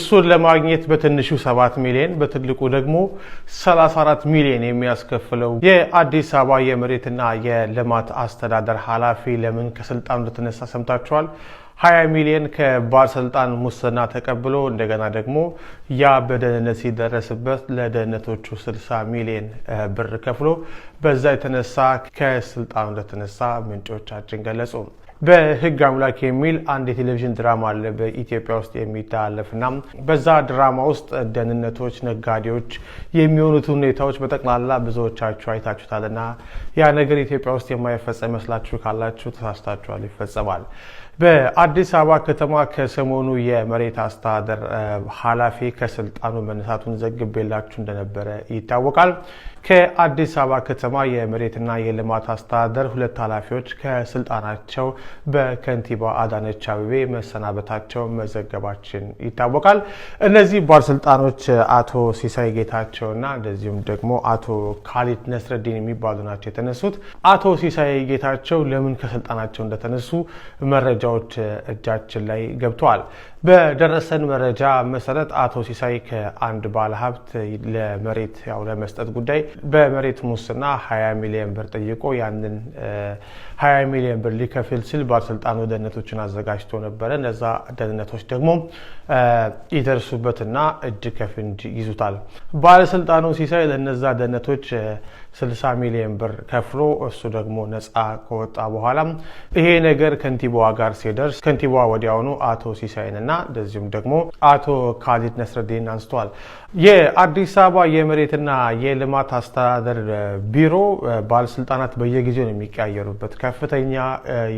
እሱን ለማግኘት በትንሹ 7 ሚሊዮን በትልቁ ደግሞ 34 ሚሊዮን የሚያስከፍለው የአዲስ አበባ የመሬትና የልማት አስተዳደር ኃላፊ ለምን ከስልጣኑ እንደተነሳ ሰምታችኋል። 20 ሚሊዮን ከባለስልጣን ሙስና ተቀብሎ እንደገና ደግሞ ያ በደህንነት ሲደረስበት ለደህንነቶቹ 60 ሚሊዮን ብር ከፍሎ በዛ የተነሳ ከስልጣኑ እንደተነሳ ምንጮቻችን ገለጹ። በህግ አምላክ የሚል አንድ የቴሌቪዥን ድራማ አለ በኢትዮጵያ ውስጥ የሚተላለፍና በዛ ድራማ ውስጥ ደህንነቶች፣ ነጋዴዎች የሚሆኑት ሁኔታዎች በጠቅላላ ብዙዎቻችሁ አይታችሁታልና ያ ነገር ኢትዮጵያ ውስጥ የማይፈጸም መስላችሁ ካላችሁ ተሳስታችኋል፣ ይፈጸማል። በአዲስ አበባ ከተማ ከሰሞኑ የመሬት አስተዳደር ኃላፊ ከስልጣኑ መነሳቱን ዘግቤላችሁ እንደነበረ ይታወቃል። ከአዲስ አበባ ከተማ የመሬትና የልማት አስተዳደር 2 ኃላፊዎች ከስልጣናቸው በከንቲባ አዳነች አቤቤ መሰናበታቸው መዘገባችን ይታወቃል። እነዚህ ባለስልጣኖች አቶ ሲሳይ ጌታቸውና እንደዚሁም ደግሞ አቶ ካሊድ ነስረዲን የሚባሉ ናቸው የተነሱት። አቶ ሲሳይ ጌታቸው ለምን ከስልጣናቸው እንደተነሱ መረጃዎች እጃችን ላይ ገብተዋል። በደረሰን መረጃ መሰረት አቶ ሲሳይ ከአንድ ባለሀብት ለመሬት ለመስጠት ጉዳይ በመሬት ሙስና 20 ሚሊዮን ብር ጠይቆ ያንን 20 ሚሊዮን ብር ሊከፍል ሲል ባለስልጣኑ ደህንነቶችን አዘጋጅቶ ነበረ። እነዛ ደህንነቶች ደግሞ ይደርሱበትና እጅ ከፍንጅ ይዙታል። ባለስልጣኑ ሲሳይ ለነዛ ደህንነቶች 60 ሚሊዮን ብር ከፍሎ እሱ ደግሞ ነፃ ከወጣ በኋላ ይሄ ነገር ከንቲባዋ ጋር ሲደርስ ከንቲባዋ ወዲያውኑ አቶ ሲሳይንና እንደዚሁም ደግሞ አቶ ካሊድ ነስረዲን አንስተዋል። የአዲስ አበባ የመሬትና የልማት አስተዳደር ቢሮ ባለስልጣናት በየጊዜው ነው የሚቀያየሩበት፣ ከፍተኛ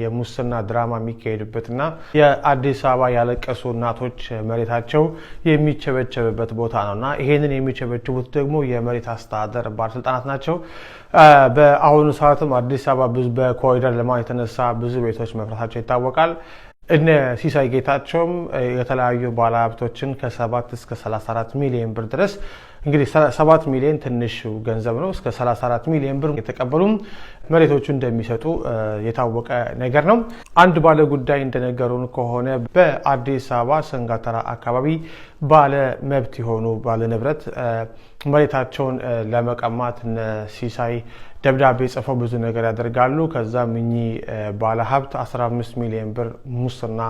የሙስና ድራማ የሚካሄድበትና የአዲስ አበባ ያለቀሱ እናቶች መሬታቸው የሚቸበቸብበት ቦታ ነውና ይሄንን የሚቸበችቡት ደግሞ የመሬት አስተዳደር ባለስልጣናት ናቸው። በአሁኑ ሰዓትም አዲስ አበባ በኮሪደር ልማት የተነሳ ብዙ ቤቶች መፍረሳቸው ይታወቃል። እነ ሲሳይ ጌታቸውም የተለያዩ ባለሀብቶችን ከ7 እስከ 34 ሚሊዮን ብር ድረስ እንግዲህ 7 ሚሊዮን ትንሽ ገንዘብ ነው፣ እስከ 34 ሚሊዮን ብር የተቀበሉም መሬቶቹ እንደሚሰጡ የታወቀ ነገር ነው። አንድ ባለ ጉዳይ እንደነገሩን ከሆነ በአዲስ አበባ ሰንጋተራ አካባቢ ባለ መብት የሆኑ ባለ ንብረት መሬታቸውን ለመቀማት እነ ሲሳይ ደብዳቤ ጽፈው ብዙ ነገር ያደርጋሉ። ከዛም እኚህ ባለሀብት 15 ሚሊዮን ብር ሙስና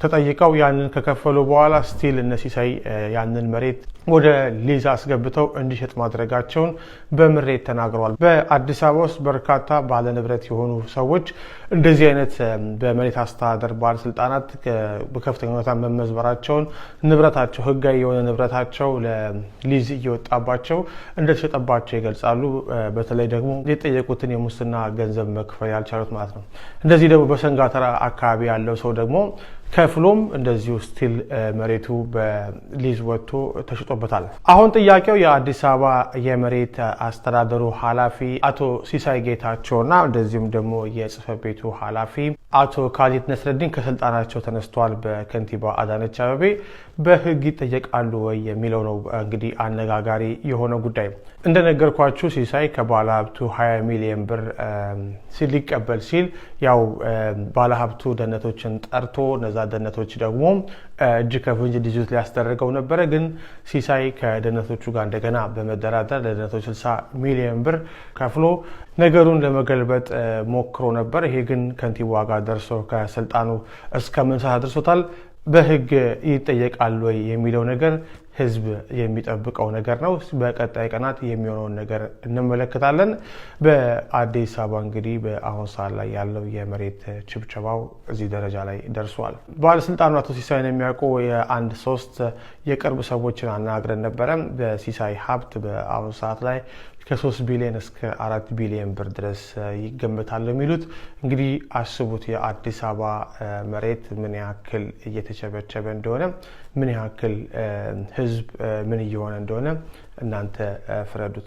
ተጠይቀው ያንን ከከፈሉ በኋላ ስቲል እነ ሲሳይ ያንን መሬት ወደ ሊዝ አስገብተው እንዲሸጥ ማድረጋቸውን በምሬት ተናግረዋል። በአዲስ አበባ ውስጥ በርካታ ባለ ንብረት የሆኑ ሰዎች እንደዚህ አይነት በመሬት አስተዳደር ባለስልጣናት በከፍተኛ ሁኔታ መመዝበራቸውን፣ ንብረታቸው ህጋዊ የሆነ ንብረታቸው ለሊዝ እየወጣባቸው እንደተሸጠባቸው ይገልጻሉ። በተለይ ደግሞ የጠየቁትን የሙስና ገንዘብ መክፈል ያልቻሉት ማለት ነው። እንደዚህ ደግሞ በሰንጋተራ አካባቢ ያለው ሰው ደግሞ ከፍሎም እንደዚሁ ስቲል መሬቱ በሊዝ ወጥቶ ተሽጦበታል። አሁን ጥያቄው የአዲስ አበባ የመሬት አስተዳደሩ ኃላፊ አቶ ሲሳይ ጌታቸውና እንደዚሁም ደግሞ የጽህፈት ቤቱ ኃላፊ አቶ ካሊድ ነስረዲን ከስልጣናቸው ተነስተዋል በከንቲባ አዳነች አቤቤ በህግ ይጠየቃሉ ወይ የሚለው ነው እንግዲህ አነጋጋሪ የሆነ ጉዳይ። እንደነገርኳችሁ ሲሳይ ከባለሀብቱ 20 ሚሊዮን ብር ሊቀበል ሲል ያው ባለሀብቱ ደህንነቶችን ጠርቶ እነዛ ደህንነቶች ደግሞ እጅ ከፍንጅ እንዲይዙት ሊያስደረገው ነበረ። ግን ሲሳይ ከደህንነቶቹ ጋር እንደገና በመደራደር ለደህንነቶች 60 ሚሊዮን ብር ከፍሎ ነገሩን ለመገልበጥ ሞክሮ ነበር። ይሄ ግን ከንቲባዋ ጋር ደርሶ ከስልጣኑ እስከ መንሳት አድርሶታል። በህግ ይጠየቃል ወይ የሚለው ነገር ህዝብ የሚጠብቀው ነገር ነው። በቀጣይ ቀናት የሚሆነውን ነገር እንመለከታለን። በአዲስ አበባ እንግዲህ በአሁን ሰዓት ላይ ያለው የመሬት ችብቸባው እዚህ ደረጃ ላይ ደርሷል። ባለስልጣኑ አቶ ሲሳይን የሚያውቁ የአንድ 3 የቅርብ ሰዎችን አናግረን ነበረ። በሲሳይ ሀብት በአሁን ሰዓት ላይ ከ3 ቢሊዮን እስከ 4 ቢሊዮን ብር ድረስ ይገመታል የሚሉት። እንግዲህ አስቡት የአዲስ አበባ መሬት ምን ያክል እየተቸበቸበ እንደሆነ፣ ምን ያክል ህዝብ ምን እየሆነ እንደሆነ እናንተ ፍረዱት።